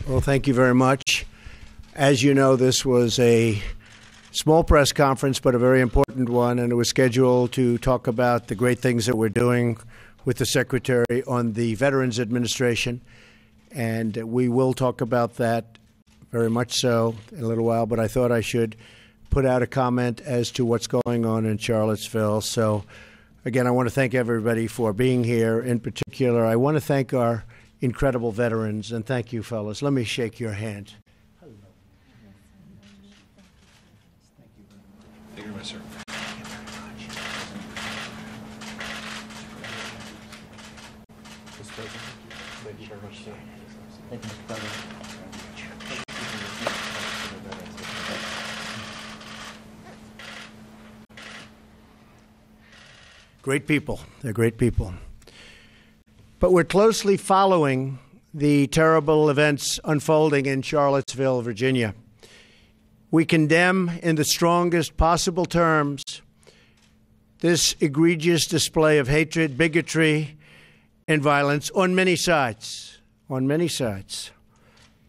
Well, thank you very much. As you know, this was a small press conference, but a very important one, and it was scheduled to talk about the great things that we're doing with the Secretary on the Veterans Administration, and we will talk about that very much so in a little while, but I thought I should put out a comment as to what's going on in Charlottesville. So, again, I want to thank everybody for being here. In particular, I want to thank our incredible veterans, and thank you, fellas. Let me shake your hand. Thank you very much, sir. Thank you very much, sir. Thank you, Mr. President. Great people. They're great people. But we're closely following the terrible events unfolding in Charlottesville, Virginia. We condemn in the strongest possible terms this egregious display of hatred, bigotry, and violence on many sides. On many sides.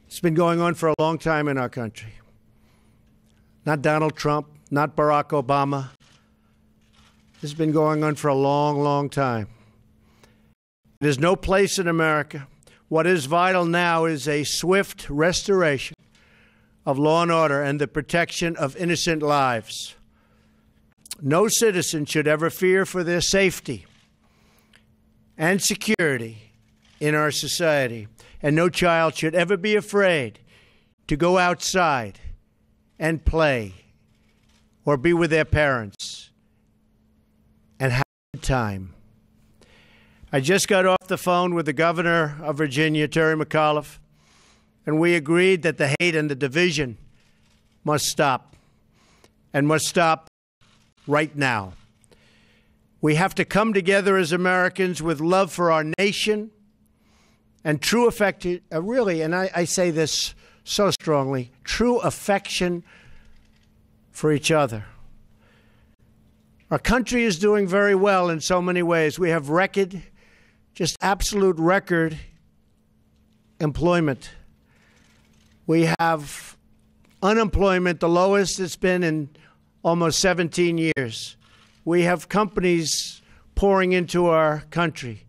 It's been going on for a long time in our country. Not Donald Trump, not Barack Obama. This has been going on for a long, long time. There's no place in America. What is vital now is a swift restoration of law and order and the protection of innocent lives. No citizen should ever fear for their safety and security in our society, and no child should ever be afraid to go outside and play or be with their parents and have a good time. I just got off the phone with the governor of Virginia, Terry McAuliffe, and we agreed that the hate and the division must stop, and must stop right now. We have to come together as Americans with love for our nation and true affection, really, and I say this so strongly, true affection for each other. Our country is doing very well in so many ways. We have just absolute record employment. We have unemployment, the lowest it's been in almost 17 years. We have companies pouring into our country,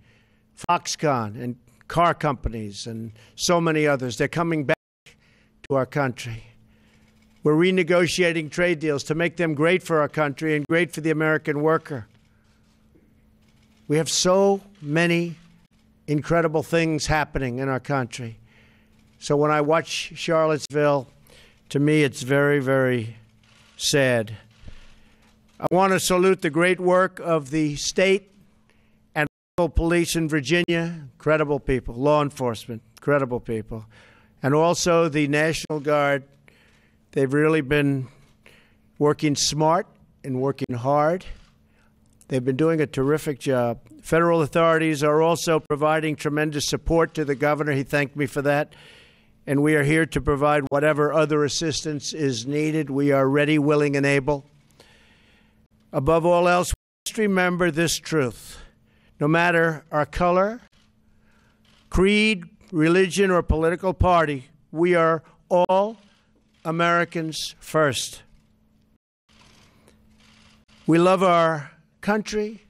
Foxconn and car companies and so many others. They're coming back to our country. We're renegotiating trade deals to make them great for our country and great for the American worker. We have so many incredible things happening in our country. So when I watch Charlottesville, to me it's very, very sad. I want to salute the great work of the state and local police in Virginia, incredible people, law enforcement, incredible people, and also the National Guard. They've really been working smart and working hard. They've been doing a terrific job. Federal authorities are also providing tremendous support to the governor. He thanked me for that. And we are here to provide whatever other assistance is needed. We are ready, willing, and able. Above all else, we must remember this truth. No matter our color, creed, religion, or political party, we are all Americans first. We love our country.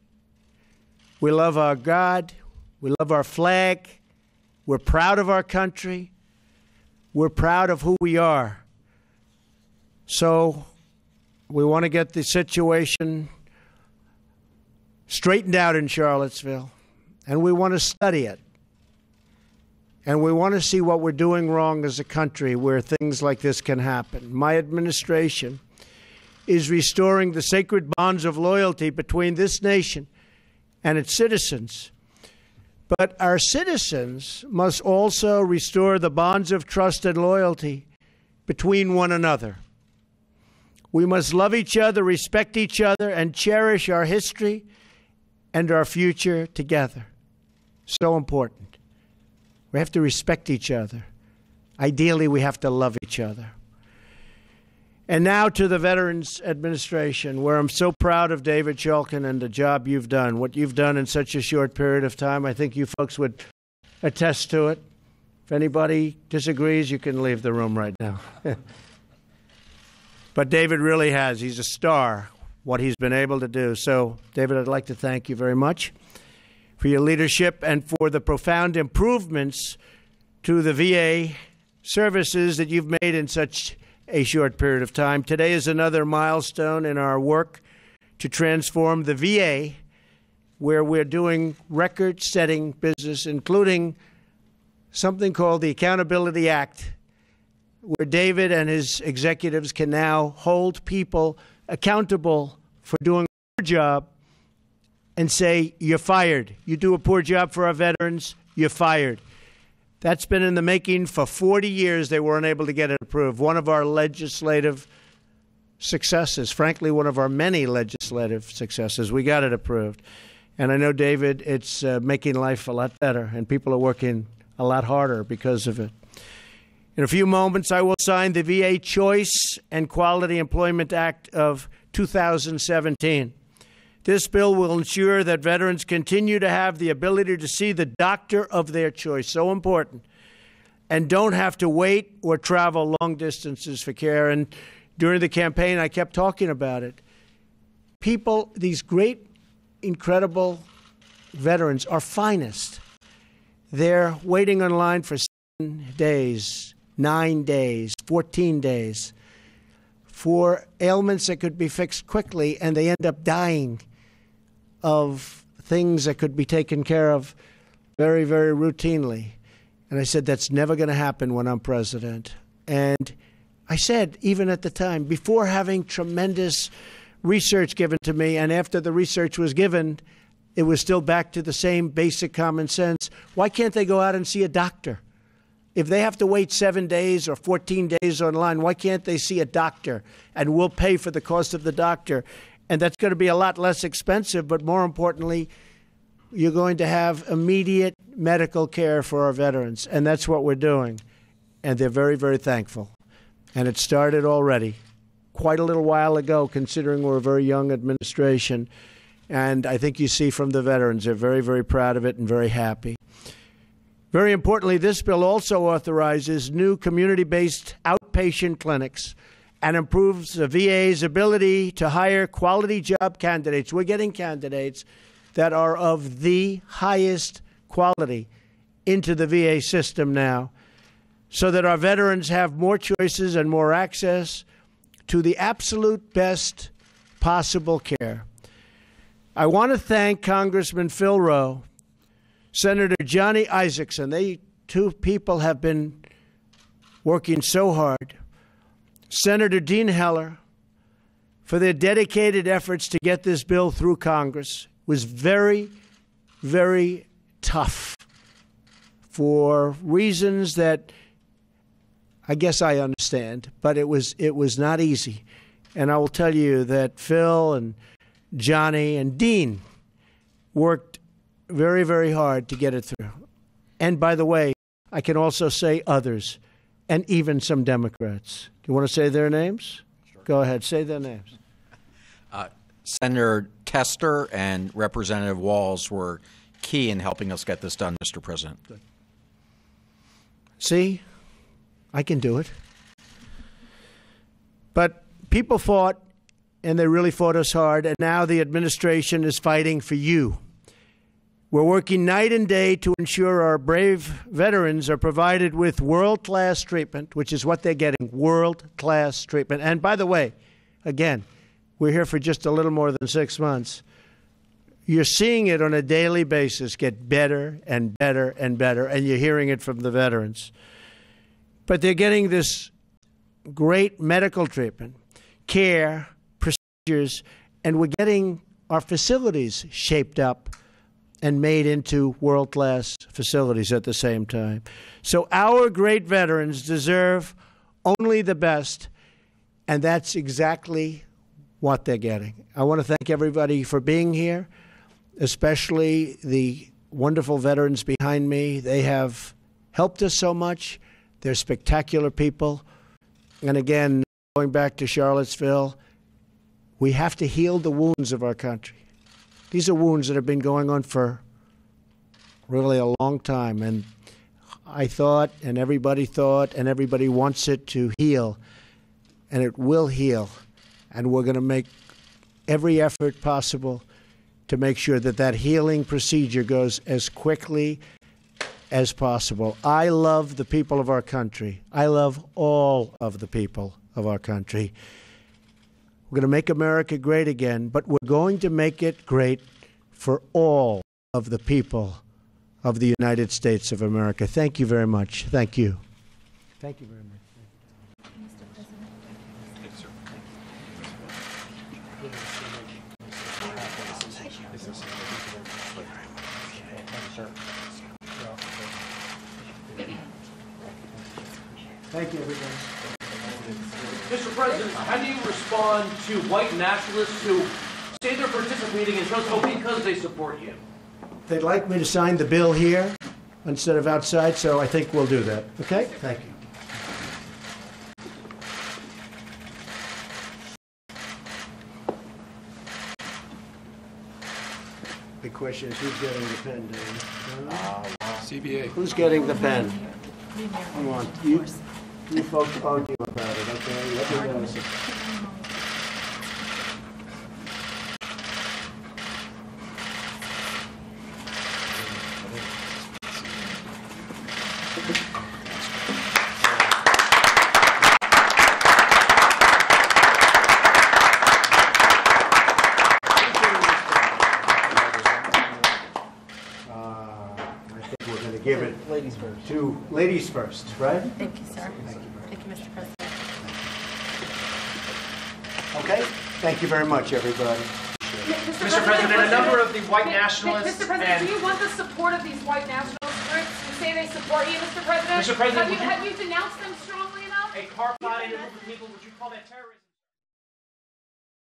We love our God. We love our flag. We're proud of our country. We're proud of who we are. So we want to get the situation straightened out in Charlottesville, and we want to study it. And we want to see what we're doing wrong as a country where things like this can happen. My administration is restoring the sacred bonds of loyalty between this nation and its citizens. But our citizens must also restore the bonds of trust and loyalty between one another. We must love each other, respect each other, and cherish our history and our future together. So important. We have to respect each other. Ideally, we have to love each other. And now to the Veterans Administration, where I'm so proud of David Shulkin and the job you've done, what you've done in such a short period of time. I think you folks would attest to it. If anybody disagrees, you can leave the room right now. But David really has. He's a star, what he's been able to do. So, David, I'd like to thank you very much for your leadership and for the profound improvements to the VA services that you've made in such a short period of time. Today is another milestone in our work to transform the VA, where we're doing record-setting business, including something called the Accountability Act, where David and his executives can now hold people accountable for doing a poor job and say, you're fired. You do a poor job for our veterans, you're fired. That's been in the making for 40 years. They weren't able to get it approved. One of our legislative successes, frankly, one of our many legislative successes. We got it approved. And I know, David, it's making life a lot better, and people are working a lot harder because of it. In a few moments, I will sign the VA Choice and Quality Employment Act of 2017. This bill will ensure that veterans continue to have the ability to see the doctor of their choice, so important, and don't have to wait or travel long distances for care. And during the campaign, I kept talking about it. People, these great, incredible veterans, our finest, they're waiting online for 7 days, 9 days, 14 days for ailments that could be fixed quickly, and they end up dying of things that could be taken care of very, very routinely. And I said, that's never going to happen when I'm president. And I said, even at the time, before having tremendous research given to me, and after the research was given, it was still back to the same basic common sense. Why can't they go out and see a doctor? If they have to wait 7 days or 14 days online, why can't they see a doctor? And we'll pay for the cost of the doctor. And that's going to be a lot less expensive, but more importantly, you're going to have immediate medical care for our veterans. And that's what we're doing. And they're very, very thankful. And it started already, quite a little while ago, considering we're a very young administration. And I think you see from the veterans, they're very, very proud of it and very happy. Very importantly, this bill also authorizes new community-based outpatient clinics and improves the VA's ability to hire quality job candidates. We're getting candidates that are of the highest quality into the VA system now, so that our veterans have more choices and more access to the absolute best possible care. I want to thank Congressman Phil Rowe, Senator Johnny Isakson. They two people have been working so hard. Senator Dean Heller, for their dedicated efforts to get this bill through Congress. It was very, very tough for reasons that I guess I understand, but it was not easy. And I will tell you that Phil and Johnny and Dean worked very, very hard to get it through. And by the way, I can also say others, and even some Democrats. Do you want to say their names? Sure. Go ahead, say their names. Senator Tester and Representative Walz were key in helping us get this done, Mr. President. Good. See, I can do it. But people fought, and they really fought us hard, and now the administration is fighting for you. We're working night and day to ensure our brave veterans are provided with world-class treatment, which is what they're getting, world-class treatment. And by the way, again, we're here for just a little more than 6 months. You're seeing it on a daily basis get better and better and better, and you're hearing it from the veterans. But they're getting this great medical treatment, care, procedures, and we're getting our facilities shaped up and made into world-class facilities at the same time. So our great veterans deserve only the best, and that's exactly what they're getting. I want to thank everybody for being here, especially the wonderful veterans behind me. They have helped us so much. They're spectacular people. And again, going back to Charlottesville, we have to heal the wounds of our country. These are wounds that have been going on for really a long time. And I thought, and everybody thought, and everybody wants it to heal, and it will heal. And we're going to make every effort possible to make sure that that healing procedure goes as quickly as possible. I love the people of our country. I love all of the people of our country. We're going to make America great again, but we're going to make it great for all of the people of the United States of America. Thank you very much. Thank you. Thank you very much. Thank you, everybody. Mr. President, how do you respond to white nationalists who say they're participating in Charlottesville because they support you? They'd like me to sign the bill here instead of outside, so I think we'll do that. Okay? Thank you. Big question is who's getting the pen, Dave? CBA. Who's getting the pen? Come on. You folks argue about it, okay? Let me know. Give it to ladies first, right? Thank you, sir. Thank you, Mr. President. Okay. Thank you very much, everybody. Mr. President, a number of the white nationalists Mr. President, do you want the support of these white nationalist groups who say they support you, Mr. President? Mr. President, have you denounced them strongly enough? a car fighting a group of people, would you call that terrorism?